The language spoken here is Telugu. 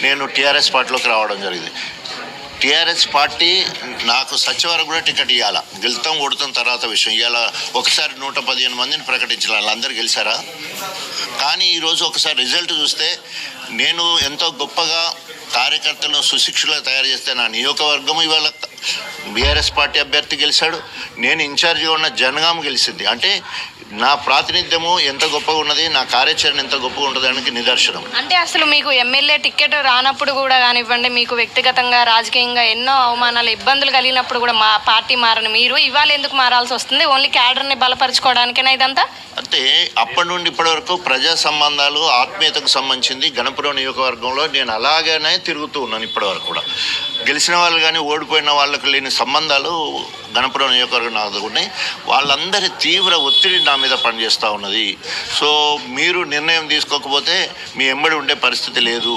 నేను టీఆర్ఎస్ పార్టీలోకి రావడం జరిగింది. టీఆర్ఎస్ పార్టీ నాకు సచివారం కూడా టికెట్ ఇవ్వాలా, గెలుతాం ఓడుతాం తర్వాత విషయం. ఇవాళ ఒకసారి 115 మందిని ప్రకటించాలి, వాళ్ళందరూ గెలిచారా? కానీ ఈరోజు ఒకసారి రిజల్ట్ చూస్తే నేను ఎంతో గొప్పగా కార్యకర్తలను సుశిక్షులుగా తయారు చేస్తే నా నియోజకవర్గం ఇవాళ బీఆర్ఎస్ పార్టీ అభ్యర్థి గెలిచాడు, నేను ఇన్ఛార్జిగా ఉన్న జనగాం గెలిచింది. అంటే నా ప్రాతినిధ్యము ఎంత గొప్పగా ఉన్నది, నా కార్యాచరణ ఎంత గొప్పగా ఉంటుందానికి నిదర్శనం. అంటే అసలు మీకు ఎమ్మెల్యే టికెట్ రానప్పుడు కూడా కానివ్వండి, మీకు వ్యక్తిగతంగా రాజకీయంగా ఎన్నో అవమానాలు ఇబ్బందులు కలిగినప్పుడు కూడా మా పార్టీ మారని మీరు ఇవాళ ఎందుకు మారాల్సి వస్తుంది? ఓన్లీ క్యాడర్ని బలపరచుకోవడానికేనా ఇదంతా? అంటే అప్పటి నుండి ఇప్పటి వరకు ప్రజా సంబంధాలు ఆత్మీయతకు సంబంధించింది గణపురం నియోజకవర్గంలో నేను అలాగనే తిరుగుతూ ఉన్నాను. ఇప్పటి వరకు కూడా గెలిచిన వాళ్ళు కానీ ఓడిపోయిన వాళ్ళకి లేని సంబంధాలు గణపురం నియోజకవర్గం నాకు ఉన్నాయి. వాళ్ళందరి తీవ్ర ఒత్తిడి నా మీద పనిచేస్తూ ఉన్నది. సో మీరు నిర్ణయం తీసుకోకపోతే మీ ఎంబడి ఉండే పరిస్థితి లేదు.